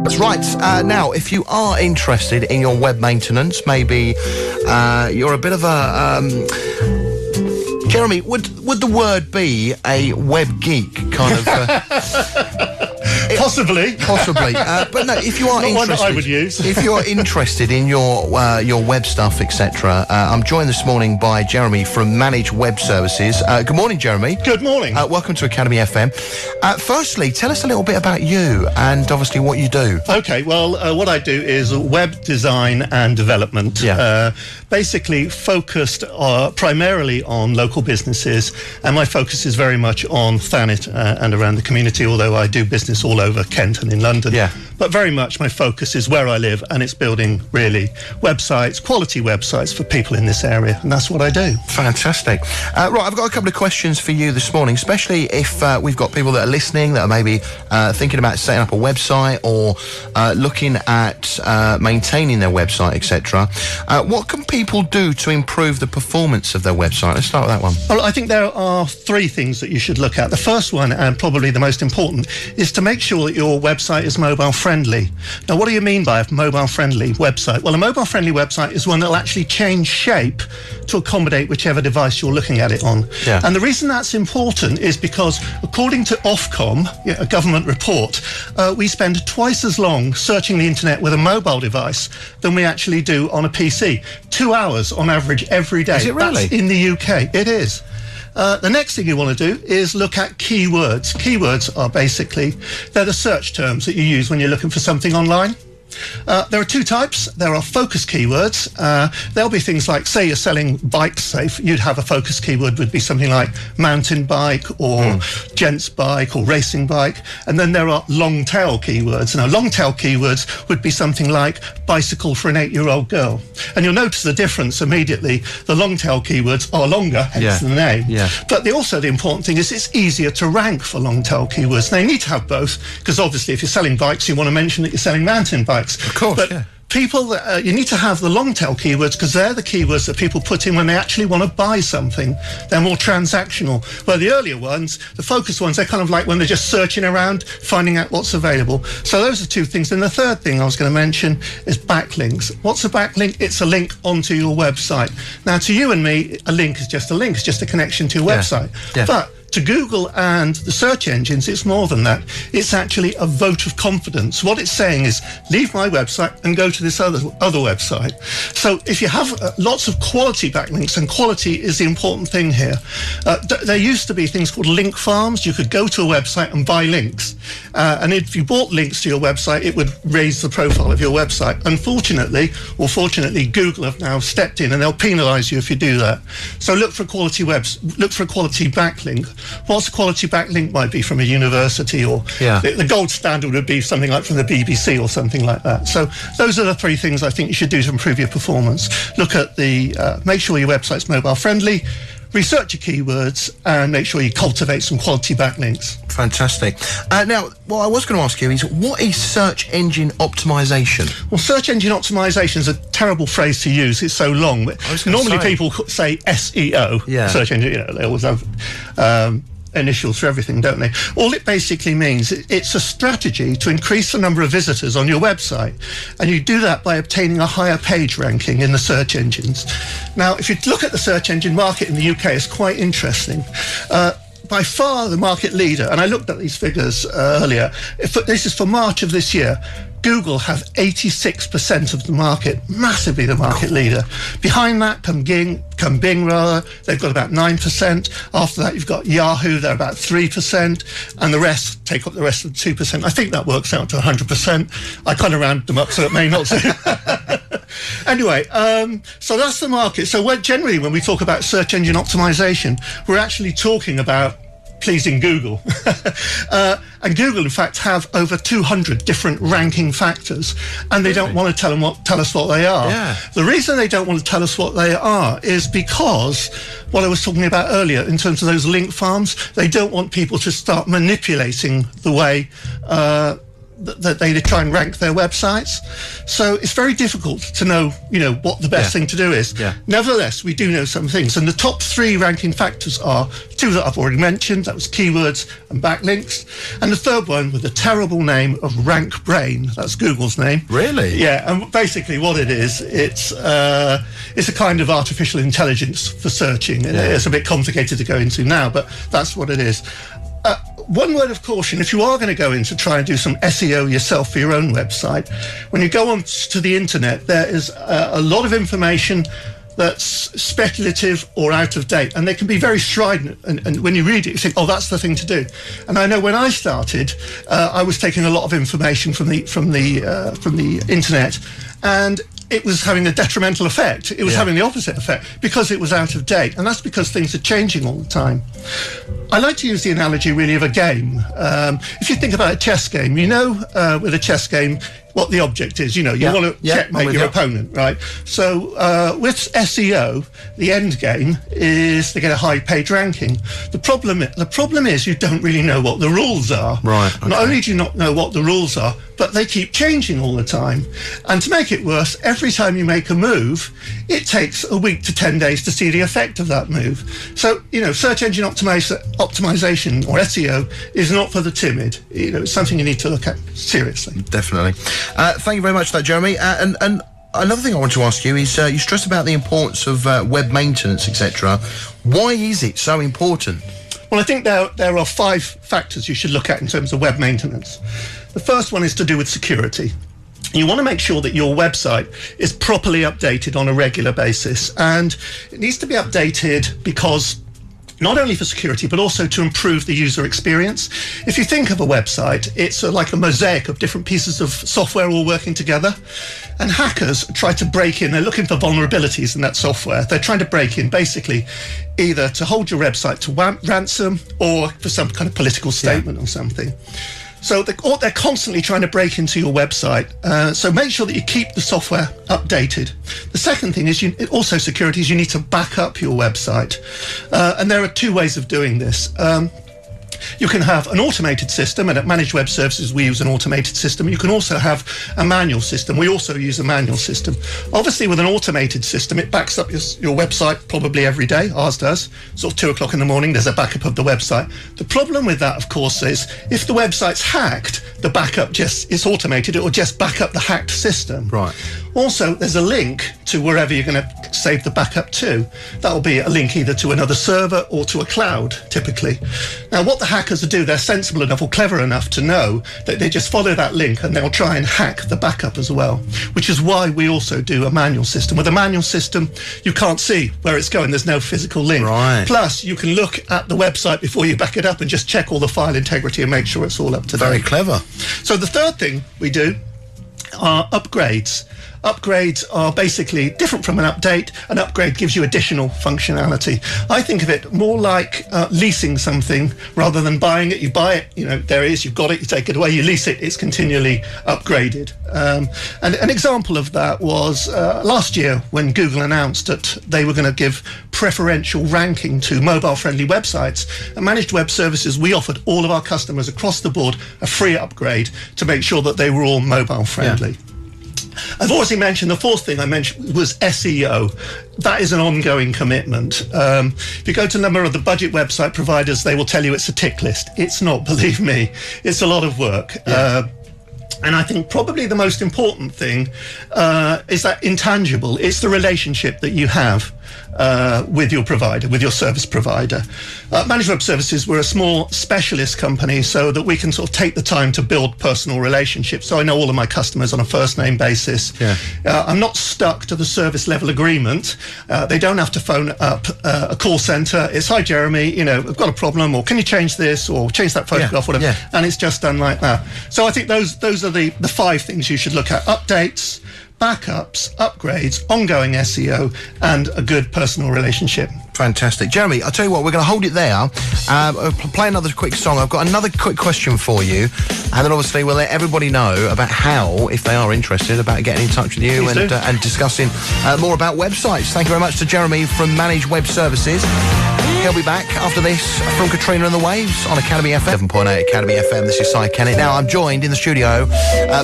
That's right. Now, if you are interested in your web maintenance, maybe you're a bit of a... Jeremy, would the word be a web geek kind of... Possibly. But no, if you are not interested... one that I would use. If you're interested in your web stuff, etc., I'm joined this morning by Jeremy from Manage Web Services. Good morning, Jeremy. Good morning. Welcome to Academy FM. Firstly, tell us a little bit about you and obviously what you do. Okay, well, what I do is web design and development. Yeah. Basically focused primarily on local businesses, and my focus is very much on Thanet and around the community, although I do business all over Kent and in London. Yeah. But very much my focus is where I live, and it's building really websites, quality websites for people in this area, and that's what I do. Fantastic. Right, I've got a couple of questions for you this morning, especially if we've got people that are listening that are maybe thinking about setting up a website or looking at maintaining their website, etc. What can people do to improve the performance of their website? Let's start with that one. Well, I think there are three things that you should look at. The first one, and probably the most important, is to make sure that your website is mobile friendly. Now, what do you mean by a mobile friendly website? Well, a mobile friendly website is one that will actually change shape to accommodate whichever device you're looking at it on. Yeah. And the reason that's important is because, according to Ofcom, a government report, we spend twice as long searching the internet with a mobile device than we actually do on a PC. 2 hours on average every day. Is it really? That's in the UK. It is. The next thing you want to do is look at keywords. Keywords are basically, they're the search terms that you use when you're looking for something online. There are two types. There are focus keywords. There'll be things like, say you're selling bikes, you'd have a focus keyword would be something like mountain bike or gents bike or racing bike. And then there are long tail keywords. Now, long tail keywords would be something like bicycle for an 8-year-old girl. And you'll notice the difference immediately. The long tail keywords are longer, hence the name. Yeah. But also the important thing is it's easier to rank for long tail keywords. Now, you need to have both, because obviously if you're selling bikes, you want to mention that you're selling mountain bikes. Of course, but yeah. People, you need to have the long tail keywords because they're the keywords that people put in when they actually want to buy something. They're more transactional. Where the earlier ones, the focus ones, they're kind of like when they're just searching around, finding out what's available. So those are two things. And the third thing I was going to mention is backlinks. What's a backlink? It's a link onto your website. Now, to you and me, a link is just a link. It's just a connection to your website. Yeah. But to Google and the search engines, it's more than that. It's actually a vote of confidence. What it's saying is, leave my website and go to this other website. So if you have lots of quality backlinks, and quality is the important thing here, there used to be things called link farms. You could go to a website and buy links. And if you bought links to your website, it would raise the profile of your website. Unfortunately, or fortunately, Google have now stepped in and they'll penalise you if you do that. So look for quality look for a quality backlink. What's a quality backlink might be from a university, or the gold standard would be something like from the BBC or something like that. So those are the three things I think you should do to improve your performance. Look at make sure your website's mobile friendly, research your keywords, and make sure you cultivate some quality backlinks. Fantastic. Now, what I was going to ask you is, what is search engine optimization? Well, search engine optimization is a terrible phrase to use. It's so long. Normally people say SEO, search engine, they always have initials for everything, don't they? All it basically means, it's a strategy to increase the number of visitors on your website, and you do that by obtaining a higher page ranking in the search engines. Now, if you look at the search engine market in the UK, it's quite interesting. By far the market leader, and I looked at these figures earlier, this is for March of this year, Google have 86% of the market, massively the market leader. Behind that come Bing, they've got about 9%. After that, you've got Yahoo, they're about 3%, and the rest take up the rest of the 2%. I think that works out to 100%. I kind of rounded them up, so it may not do. Anyway, so that's the market. So generally, when we talk about search engine optimization, we're actually talking about pleasing Google. And Google, in fact, have over 200 different ranking factors, and they don't want to tell us what they are. Yeah. The reason they don't want to tell us what they are is because what I was talking about earlier in terms of those link farms, they don't want people to start manipulating the way that they try and rank their websites. So it's very difficult to know, what the best thing to do is. Yeah. Nevertheless, we do know some things. And the top 3 ranking factors are 2 that I've already mentioned. That was keywords and backlinks. And the third one with the terrible name of RankBrain. That's Google's name. Really? Yeah. And basically what it is, it's a kind of artificial intelligence for searching. And it's a bit complicated to go into now, but that's what it is. One word of caution, if you are going to go in to try and do some SEO yourself for your own website, when you go on to the internet, there is a lot of information that's speculative or out of date, and they can be very strident, and when you read it you think, oh, that's the thing to do. And I know when I started, I was taking a lot of information from the internet, and it was having a detrimental effect. It was having the opposite effect because it was out of date, and that's because things are changing all the time. I like to use the analogy really of a game. If you think about a chess game, with a chess game what the object is. You want to checkmate your opponent, right? So with SEO, the end game is to get a high page ranking. The problem is you don't really know what the rules are. Right. Okay. Not only do you not know what the rules are, but they keep changing all the time. And to make it worse, every time you make a move, it takes a week to 10 days to see the effect of that move. So, search engine optimization or SEO is not for the timid. It's something you need to look at seriously. Definitely. Thank you very much for that, Jeremy. And another thing I want to ask you is you stress about the importance of web maintenance, etc. Why is it so important? Well, I think there are 5 factors you should look at in terms of web maintenance. The first one is to do with security. You want to make sure that your website is properly updated on a regular basis, and it needs to be updated because not only for security, but also to improve the user experience. If you think of a website, it's like a mosaic of different pieces of software all working together. And hackers try to break in. They're looking for vulnerabilities in that software. They're trying to break in basically either to hold your website to ransom or for some kind of political statement or something. So they're constantly trying to break into your website. So make sure that you keep the software updated. The second thing is also security is you need to back up your website. And there are 2 ways of doing this. You can have an automated system, and at Managed Web Services we use an automated system. You can also have a manual system. We also use a manual system. Obviously with an automated system it backs up your website probably every day. Ours does. Sort of 2 o'clock in the morning there's a backup of the website. The problem with that of course is if the website's hacked, the backup it's automated, it will just back up the hacked system. Right. Also there's a link to wherever you're going to save the backup to. That will be a link either to another server or to a cloud typically. Now what the hackers do, they're sensible enough or clever enough to know that they just follow that link and they'll try and hack the backup as well, which is why we also do a manual system. With a manual system you can't see where it's going, there's no physical link. Right. Plus you can look at the website before you back it up and just check all the file integrity and make sure it's all up to date. Very clever. So the third thing we do are upgrades. Upgrades are basically different from an update. An upgrade gives you additional functionality. I think of it more like leasing something rather than buying it. You buy it, there it is, you've got it, you take it away, you lease it, it's continually upgraded. And an example of that was last year when Google announced that they were going to give preferential ranking to mobile-friendly websites. At Managed Web Services, we offered all of our customers across the board a free upgrade to make sure that they were all mobile-friendly. Yeah. I've already mentioned the 4th thing I mentioned was SEO. That is an ongoing commitment. If you go to a number of the budget website providers, they will tell you it's a tick list. It's not, believe me. It's a lot of work. Yeah. And I think probably the most important thing is that intangible. It's the relationship that you have with your provider, with your service provider. Managed Web Services, we're a small specialist company so that we can sort of take the time to build personal relationships. So I know all of my customers on a first name basis. Yeah. I'm not stuck to the service level agreement. They don't have to phone up a call center. It's, hi Jeremy, I've got a problem, or can you change this or change that photograph, whatever. Yeah. And it's just done like that. So I think those are the 5 things you should look at: updates, backups, upgrades, ongoing SEO, and a good personal relationship. Fantastic. Jeremy, I'll tell you what, we're going to hold it there. I'll play another quick song. I've got another quick question for you, and then obviously we'll let everybody know about how, if they are interested, about getting in touch with you and discussing more about websites. Thank you very much to Jeremy from Managed Web Services. He'll be back after this from Katrina and the Waves on Academy FM. 7.8 Academy FM. This is Si Kennett. Now, I'm joined in the studio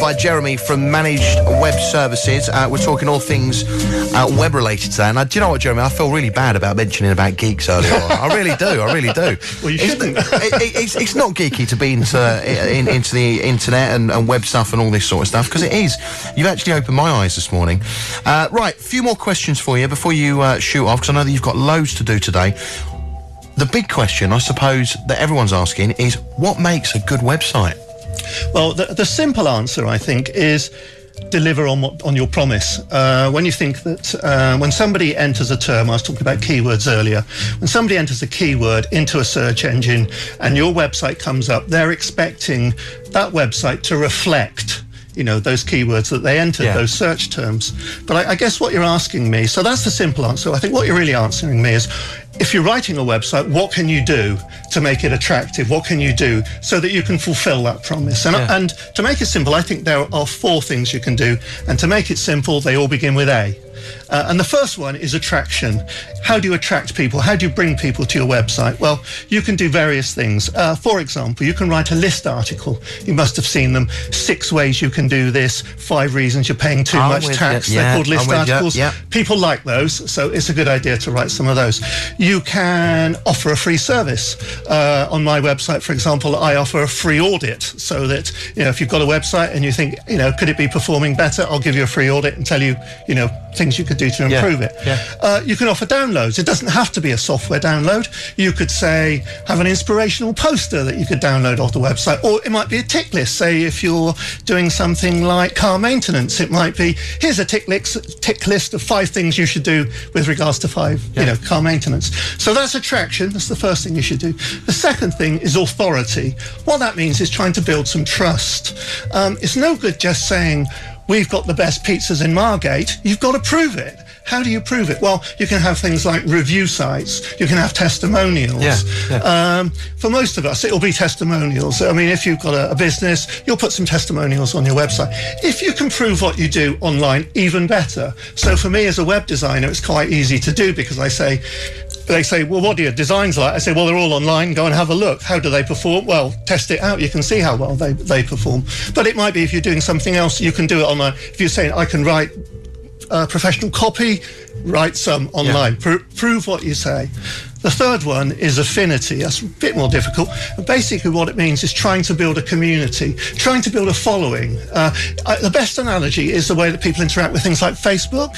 by Jeremy from Managed Web Services. We're talking all things web-related today. And do you know what, Jeremy? I feel really bad about mentioning about geeks earlier on. I really do. Well, you shouldn't. It's not geeky to be into the internet and web stuff and all this sort of stuff, because it is. You've actually opened my eyes this morning. Right, a few more questions for you before you shoot off, because I know that you've got loads to do today. The big question, I suppose, that everyone's asking is, what makes a good website? Well, the simple answer, I think, is deliver on your promise. When you think that when somebody enters a term, I was talking about keywords earlier, when somebody enters a keyword into a search engine and your website comes up, they're expecting that website to reflect those keywords that they entered, those search terms. But I guess what you're asking me, so that's the simple answer. I think what you're really answering me is, if you're writing a website, what can you do to make it attractive? What can you do so that you can fulfill that promise? And to make it simple, I think there are 4 things you can do. And to make it simple, they all begin with A. And the first one is attraction. How do you attract people? How do you bring people to your website? Well, you can do various things. For example, you can write a list article. You must have seen them. 6 ways you can do this, 5 reasons you're paying too much tax. They're called list articles. People like those, so it's a good idea to write some of those. You can offer a free service. On my website, for example, I offer a free audit, so that if you've got a website and you think, could it be performing better, I'll give you a free audit and tell you, things you could do to improve it. You can offer downloads. It doesn't have to be a software download. You could say have an inspirational poster that you could download off the website, or it might be a tick list. Say if you're doing something like car maintenance, it might be, here's a tick list of 5 things you should do with regards to car maintenance. So that's attraction. That's the first thing you should do. The second thing is authority. What that means is trying to build some trust. It's no good just saying, we've got the best pizzas in Margate. You've got to prove it. How do you prove it? Well, you can have things like review sites. You can have testimonials. For most of us, it'll be testimonials. I mean, if you've got a business, you'll put some testimonials on your website. If you can prove what you do online, even better. So for me as a web designer, it's quite easy to do, because they say, well, what are your designs like? I say, well, they're all online. Go and have a look. How do they perform? Well, test it out. You can see how well they perform. But it might be if you're doing something else, you can do it online. If you're saying, I can write professional copy, write some online. Prove what you say. The third one is affinity. That's a bit more difficult. But basically what it means is trying to build a community, trying to build a following. The best analogy is the way that people interact with things like Facebook.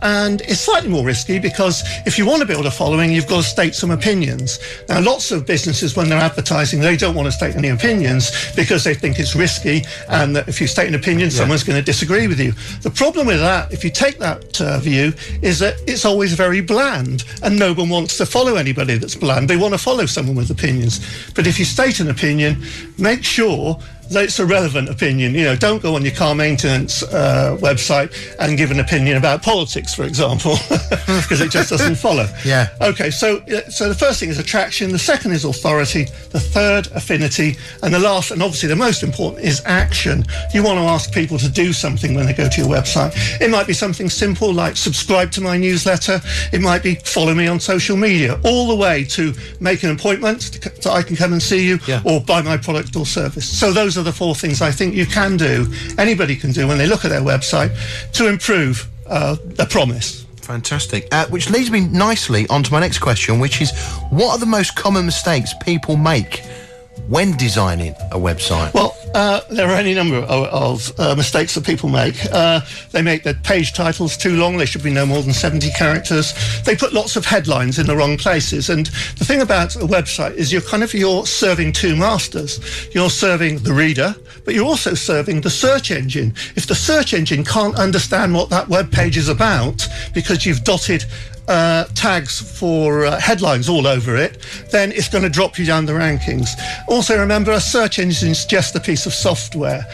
And it's slightly more risky, because if you want to build a following, you've got to state some opinions. Now, lots of businesses, when they're advertising, they don't want to state any opinions because they think it's risky, and that if you state an opinion, someone's going to disagree with you. The problem with that, if you take that view, is that it's always very bland, and no one wants to follow anybody that's bland. They want to follow someone with opinions. But if you state an opinion, make sure that it's a relevant opinion. Don't go on your car maintenance website and give an opinion about politics, for example, because it just doesn't follow. Okay, so the first thing is attraction. The second is authority. The third, affinity. And the last, and obviously the most important, is action. You want to ask people to do something when they go to your website. It might be something simple like subscribe to my newsletter. It might be follow me on social media, all the way to make an appointment so I can come and see you, or buy my product or service. So those are the 4 things I think you can do, anybody can do when they look at their website to improve the promise. Fantastic. Which leads me nicely onto my next question, which is, what are the most common mistakes people make when designing a website? Well, there are any number of mistakes that people make. They make their page titles too long. They should be no more than 70 characters. They put lots of headlines in the wrong places. And the thing about a website is you're serving 2 masters. You're serving the reader, but you're also serving the search engine. If the search engine can't understand what that web page is about, because you've dotted tags for headlines all over it, then it's going to drop you down the rankings. Also remember, a search engine is just a piece of software.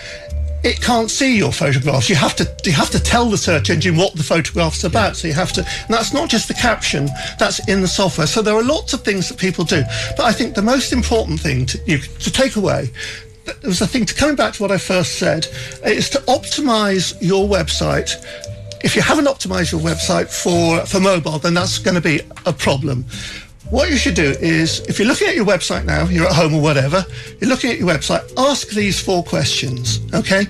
It can't see your photographs. You have to tell the search engine what the photograph's about. So you have to, and that's not just the caption, that's in the software. So there are lots of things that people do. But I think the most important thing to take away, there was a thing, coming back to what I first said, is to optimize your website. If you haven't optimized your website for mobile, then that's going to be a problem. what you should do is, if you're looking at your website now, you're at home or whatever, you're looking at your website, ask these 4 questions, okay?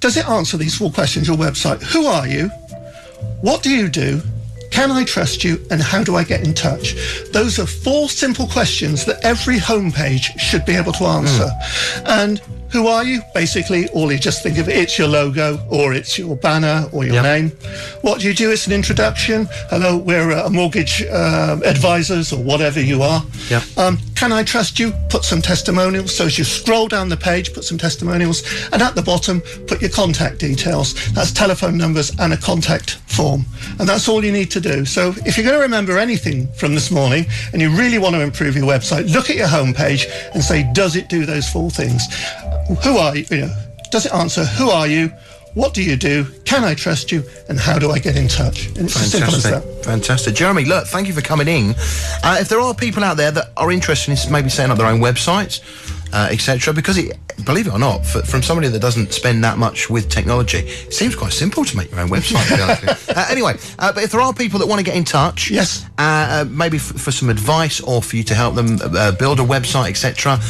Does it answer these 4 questions, your website? Who are you? What do you do? Can I trust you? And how do I get in touch? Those are 4 simple questions that every homepage should be able to answer. And who are you? Basically, all you just think of it's your logo, or it's your banner, or your name. What do you do? It's an introduction. Hello, we're a mortgage advisors, or whatever you are. Can I trust you? Put some testimonials. So as you scroll down the page, put some testimonials, and at the bottom, put your contact details. That's telephone numbers and a contact form. And that's all you need to do. So if you're going to remember anything from this morning, and you really want to improve your website, look at your homepage and say, does it do those 4 things? Who are you? Does it answer who are you? What do you do? Can I trust you? And how do I get in touch? And it's as simple as that. Fantastic. Jeremy, look, thank you for coming in. If there are people out there that are interested in maybe setting up their own websites, etc., because believe it or not, from somebody that doesn't spend that much with technology, it seems quite simple to make your own website, to be honest with you. Anyway, but if there are people that want to get in touch, maybe for some advice or for you to help them build a website, etc.,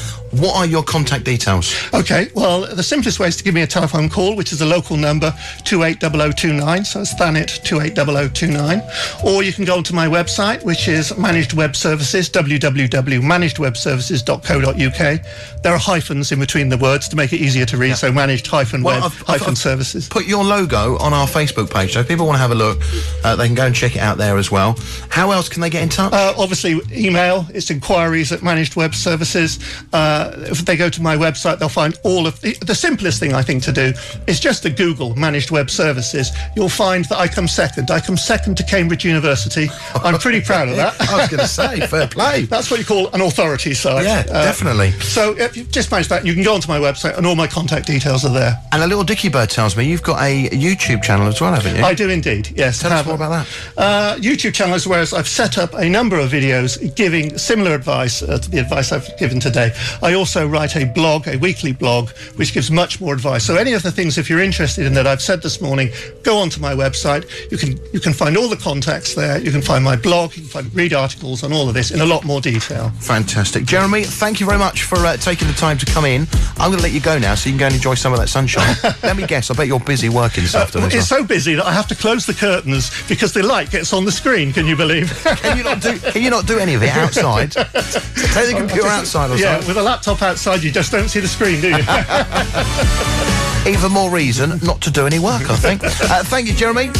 what are your contact details? Okay, well, the simplest way is to give me a telephone call, which is a local number, 280029, so it's Thanet 280029. Or you can go onto my website, which is Managed Web Services, www.managedwebservices.co.uk. There are hyphens in between the words to make it easier to read, so managed-web-services. Put your logo on our Facebook page, so if people want to have a look, they can go and check it out there as well. How else can they get in touch? Obviously, email. It's inquiries at Managed Web Services. If they go to my website, they'll find all of the simplest thing I think to do is just to Google Managed Web Services. You'll find that I come second. I come second to Cambridge University. I'm pretty proud of that. I was going to say, fair play. That's what you call an authority site. Yeah, definitely. So if you just manage that, you can go onto my website and all my contact details are there. And a little Dicky Bird tells me you've got a YouTube channel as well, haven't you? I do indeed, yes. Tell us more about that. YouTube channel is where I've set up a number of videos giving similar advice to the advice I've given today. I also write a blog, a weekly blog, which gives much more advice. So any of the things, if you're interested in that I've said this morning, go onto my website. You can find all the contacts there. You can find my blog. You can read articles on all of this in a lot more detail. Fantastic. Jeremy, thank you very much for taking the time to come in. I'm going to let you go now so you can go and enjoy some of that sunshine. Let me guess, I bet you're busy working this afternoon. It's so busy that I have to close the curtains because the light gets on the screen, can you believe? Can you not do any of it outside? Take the computer outside or something? Yeah, with a laptop outside, you just don't see the screen, do you? Even more reason not to do any work, I think. Thank you, Jeremy.